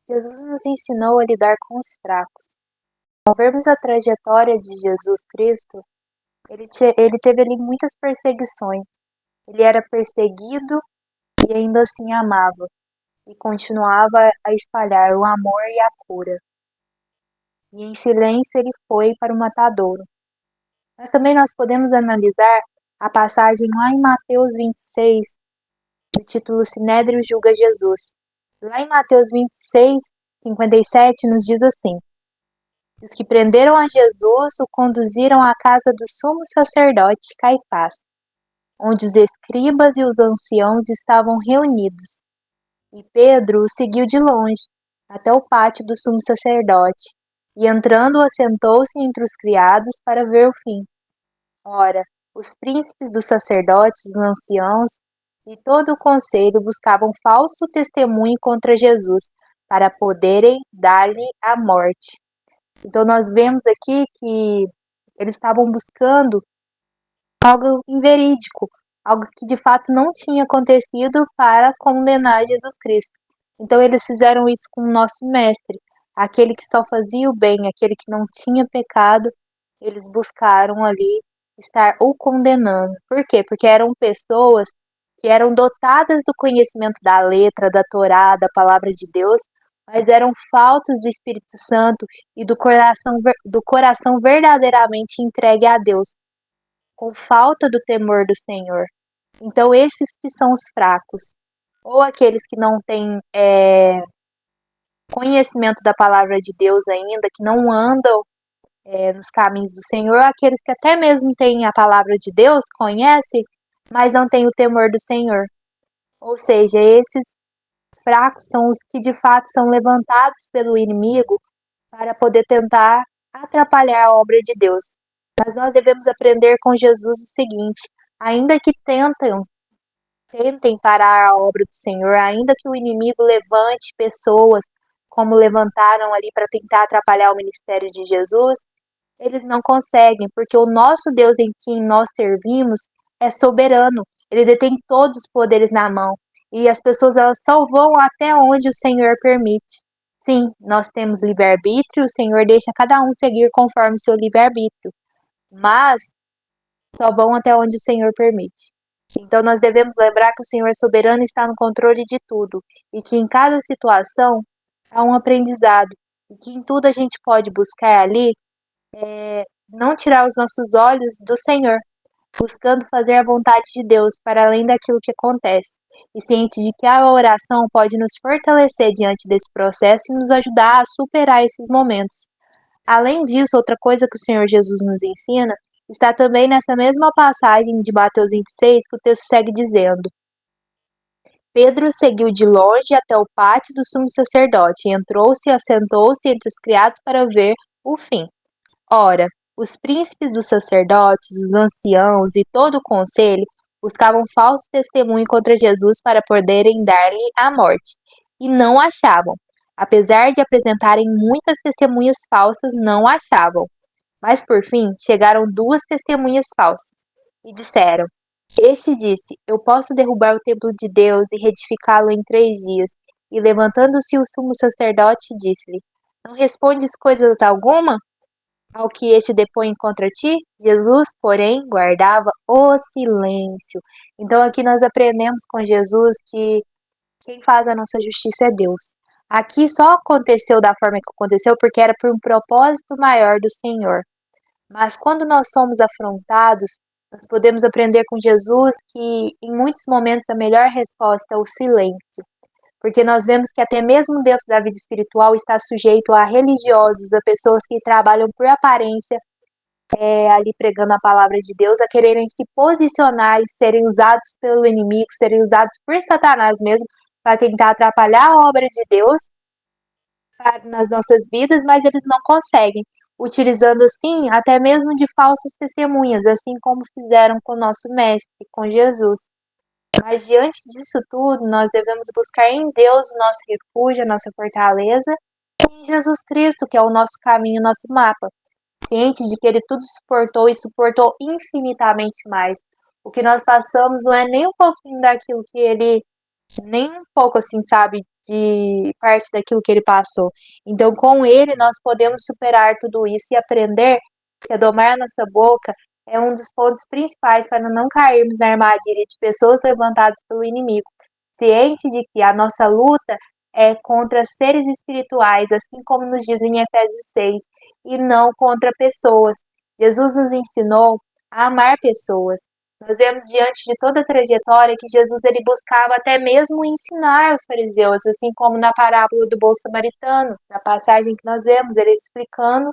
Jesus nos ensinou a lidar com os fracos. Ao vermos a trajetória de Jesus Cristo, ele teve ali muitas perseguições. Ele era perseguido e ainda assim amava, e continuava a espalhar o amor e a cura. E em silêncio ele foi para o matadouro. Mas também nós podemos analisar a passagem lá em Mateus 26, do título Sinédrio julga Jesus. Lá em Mateus 26, 57, nos diz assim: Os que prenderam a Jesus o conduziram à casa do sumo sacerdote Caifás, onde os escribas e os anciãos estavam reunidos. E Pedro o seguiu de longe, até o pátio do sumo sacerdote, e entrando assentou-se entre os criados para ver o fim. Ora, os príncipes dos sacerdotes, os anciãos e todo o conselho buscavam falso testemunho contra Jesus, para poderem dar-lhe a morte. Então nós vemos aqui que eles estavam buscando algo inverídico, algo que de fato não tinha acontecido para condenar Jesus Cristo. Então eles fizeram isso com o nosso mestre, aquele que só fazia o bem, aquele que não tinha pecado, eles buscaram ali estar o condenando. Por quê? Porque eram pessoas que eram dotadas do conhecimento da letra, da Torá, da palavra de Deus, mas eram faltos do Espírito Santo e do coração verdadeiramente entregue a Deus, com falta do temor do Senhor. Então, esses que são os fracos, ou aqueles que não têm conhecimento da palavra de Deus ainda, que não andam nos caminhos do Senhor, aqueles que até mesmo têm a palavra de Deus, conhecem, mas não têm o temor do Senhor. Ou seja, esses fracos são os que de fato são levantados pelo inimigo para poder tentar atrapalhar a obra de Deus. Mas nós devemos aprender com Jesus o seguinte: ainda que tentem parar a obra do Senhor, ainda que o inimigo levante pessoas como levantaram ali para tentar atrapalhar o ministério de Jesus, eles não conseguem, porque o nosso Deus em quem nós servimos é soberano. Ele detém todos os poderes na mão. E as pessoas elas só vão até onde o Senhor permite. Sim, nós temos livre-arbítrio, o Senhor deixa cada um seguir conforme seu livre-arbítrio. Mas só vão até onde o Senhor permite. Então nós devemos lembrar que o Senhor soberano está no controle de tudo e que em cada situação há um aprendizado e que em tudo a gente pode buscar ali não tirar os nossos olhos do Senhor, buscando fazer a vontade de Deus para além daquilo que acontece, e ciente de que a oração pode nos fortalecer diante desse processo e nos ajudar a superar esses momentos. Além disso, outra coisa que o Senhor Jesus nos ensina está também nessa mesma passagem de Mateus 26, que o texto segue dizendo: Pedro seguiu de longe até o pátio do sumo sacerdote, e entrou-se e assentou-se entre os criados para ver o fim. Ora, os príncipes dos sacerdotes, os anciãos e todo o conselho buscavam falso testemunho contra Jesus para poderem dar-lhe a morte, e não achavam. Apesar de apresentarem muitas testemunhas falsas, não achavam. Mas por fim chegaram duas testemunhas falsas e disseram: Este disse: Eu posso derrubar o templo de Deus e reedificá-lo em 3 dias. E levantando-se o sumo sacerdote, disse-lhe: Não respondes coisas alguma ao que este depõe contra ti? Jesus, porém, guardava o silêncio. Então aqui nós aprendemos com Jesus que quem faz a nossa justiça é Deus. Aqui só aconteceu da forma que aconteceu porque era por um propósito maior do Senhor. Mas quando nós somos afrontados, nós podemos aprender com Jesus que em muitos momentos a melhor resposta é o silêncio. Porque nós vemos que até mesmo dentro da vida espiritual está sujeito a religiosos, a pessoas que trabalham por aparência, ali pregando a palavra de Deus, a quererem se posicionar e serem usados pelo inimigo, serem usados por Satanás mesmo, para tentar atrapalhar a obra de Deus nas nossas vidas, mas eles não conseguem, utilizando assim até mesmo de falsas testemunhas, assim como fizeram com o nosso Mestre, com Jesus. Mas diante disso tudo, nós devemos buscar em Deus o nosso refúgio, a nossa fortaleza, e em Jesus Cristo, que é o nosso caminho, o nosso mapa, cientes de que Ele tudo suportou e suportou infinitamente mais. O que nós passamos não é nem um pouquinho daquilo que Ele, nem um pouco assim, sabe, de parte daquilo que ele passou. Então, com ele, nós podemos superar tudo isso e aprender que a domar a nossa boca é um dos pontos principais para não cairmos na armadilha de pessoas levantadas pelo inimigo, ciente de que a nossa luta é contra seres espirituais, assim como nos diz em Efésios 6, e não contra pessoas. Jesus nos ensinou a amar pessoas. Nós vemos diante de toda a trajetória que Jesus ele buscava até mesmo ensinar os fariseus, assim como na parábola do bom samaritano, na passagem que nós vemos, ele explicando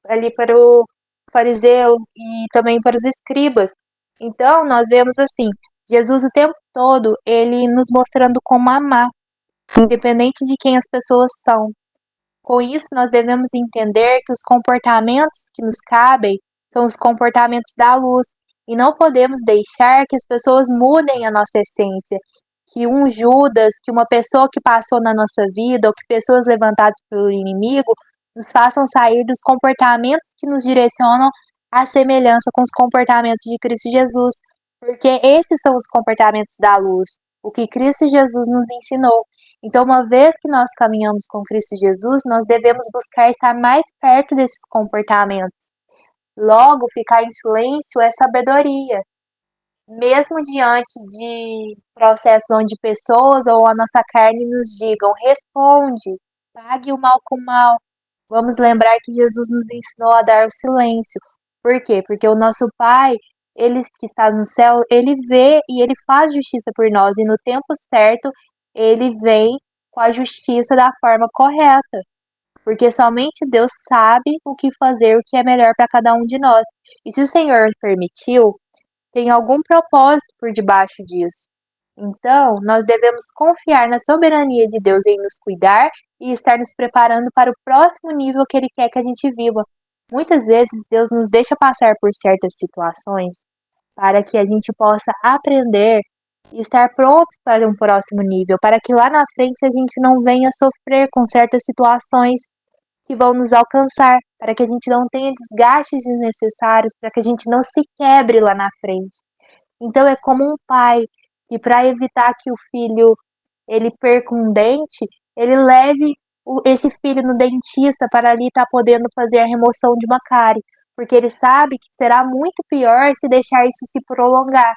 ali para o fariseu e também para os escribas. Então, nós vemos assim, Jesus o tempo todo, ele nos mostrando como amar, independente de quem as pessoas são. Com isso, nós devemos entender que os comportamentos que nos cabem são os comportamentos da luz e não podemos deixar que as pessoas mudem a nossa essência, que um Judas, que uma pessoa que passou na nossa vida ou que pessoas levantadas pelo inimigo nos façam sair dos comportamentos que nos direcionam à semelhança com os comportamentos de Cristo Jesus, porque esses são os comportamentos da luz, o que Cristo Jesus nos ensinou. Então, uma vez que nós caminhamos com Cristo Jesus, nós devemos buscar estar mais perto desses comportamentos. Logo, ficar em silêncio é sabedoria. Mesmo diante de processos onde pessoas ou a nossa carne nos digam, responde, pague o mal com o mal. Vamos lembrar que Jesus nos ensinou a dar o silêncio. Por quê? Porque o nosso Pai, ele que está no céu, ele vê e ele faz justiça por nós. E no tempo certo, ele vem com a justiça da forma correta. Porque somente Deus sabe o que fazer, o que é melhor para cada um de nós. E se o Senhor permitiu, tem algum propósito por debaixo disso. Então, nós devemos confiar na soberania de Deus em nos cuidar e estar nos preparando para o próximo nível que Ele quer que a gente viva. Muitas vezes, Deus nos deixa passar por certas situações para que a gente possa aprender e estar prontos para um próximo nível, para que lá na frente a gente não venha sofrer com certas situações que vão nos alcançar, para que a gente não tenha desgastes desnecessários, para que a gente não se quebre lá na frente. Então é como um pai que para evitar que o filho ele perca um dente, ele leve esse filho no dentista para ali estar podendo fazer a remoção de uma cárie, porque ele sabe que será muito pior se deixar isso se prolongar.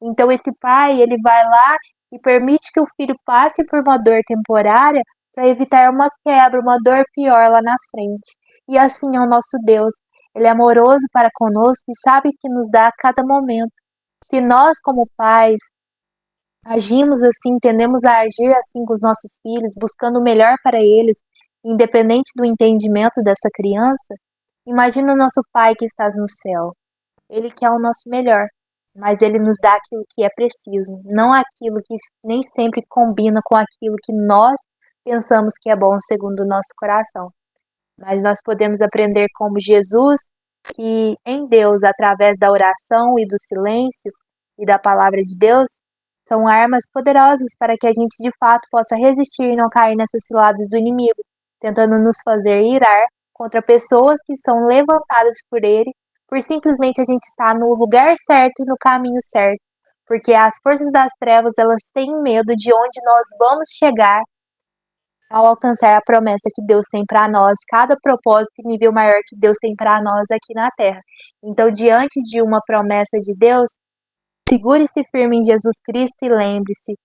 Então esse pai, ele vai lá e permite que o filho passe por uma dor temporária para evitar uma quebra, uma dor pior lá na frente. E assim é o nosso Deus. Ele é amoroso para conosco e sabe que nos dá a cada momento. Se nós, como pais, agimos assim, tendemos a agir assim com os nossos filhos, buscando o melhor para eles, independente do entendimento dessa criança, imagina o nosso Pai que está no céu. Ele quer o nosso melhor, mas ele nos dá aquilo que é preciso, não aquilo que nem sempre combina com aquilo que nós pensamos que é bom segundo o nosso coração. Mas nós podemos aprender como Jesus, que em Deus, através da oração e do silêncio e da palavra de Deus, são armas poderosas para que a gente de fato possa resistir e não cair nessas ciladas do inimigo, tentando nos fazer irar contra pessoas que são levantadas por ele, por simplesmente a gente estar no lugar certo e no caminho certo. Porque as forças das trevas, elas têm medo de onde nós vamos chegar ao alcançar a promessa que Deus tem para nós, cada propósito e nível maior que Deus tem para nós aqui na Terra. Então, diante de uma promessa de Deus, segure-se firme em Jesus Cristo e lembre-se,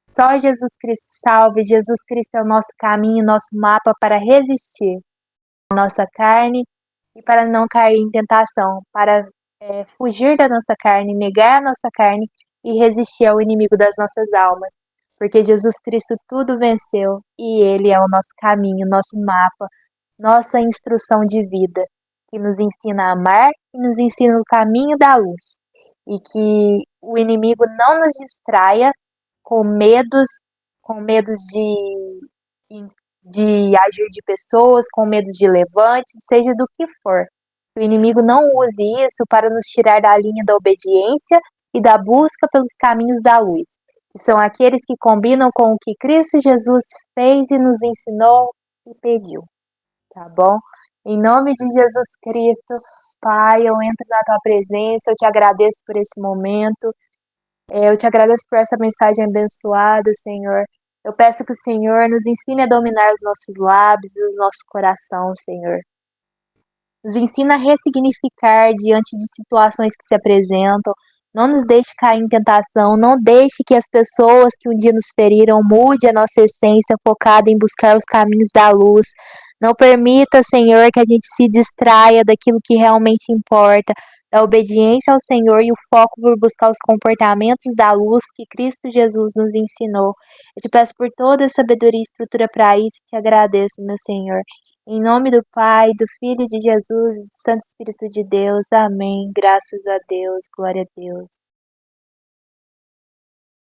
só Jesus Cristo salve, Jesus Cristo é o nosso caminho, nosso mapa para resistir à nossa carne e para não cair em tentação, para fugir da nossa carne, negar a nossa carne e resistir ao inimigo das nossas almas. Porque Jesus Cristo tudo venceu e Ele é o nosso caminho, nosso mapa, nossa instrução de vida, que nos ensina a amar e nos ensina o caminho da luz. E que o inimigo não nos distraia com medos de agir de pessoas, com medos de levantes, seja do que for. Que o inimigo não use isso para nos tirar da linha da obediência e da busca pelos caminhos da luz, que são aqueles que combinam com o que Cristo Jesus fez e nos ensinou e pediu, tá bom? Em nome de Jesus Cristo, Pai, eu entro na tua presença, eu te agradeço por esse momento, eu te agradeço por essa mensagem abençoada, Senhor. Eu peço que o Senhor nos ensine a dominar os nossos lábios e o nosso coração, Senhor. Nos ensina a ressignificar diante de situações que se apresentam. Não nos deixe cair em tentação. Não deixe que as pessoas que um dia nos feriram mude a nossa essência focada em buscar os caminhos da luz. Não permita, Senhor, que a gente se distraia daquilo que realmente importa, da obediência ao Senhor e o foco por buscar os comportamentos da luz que Cristo Jesus nos ensinou. Eu te peço por toda a sabedoria e estrutura para isso, te agradeço, meu Senhor. Em nome do Pai, do Filho e de Jesus e do Santo Espírito de Deus. Amém. Graças a Deus. Glória a Deus.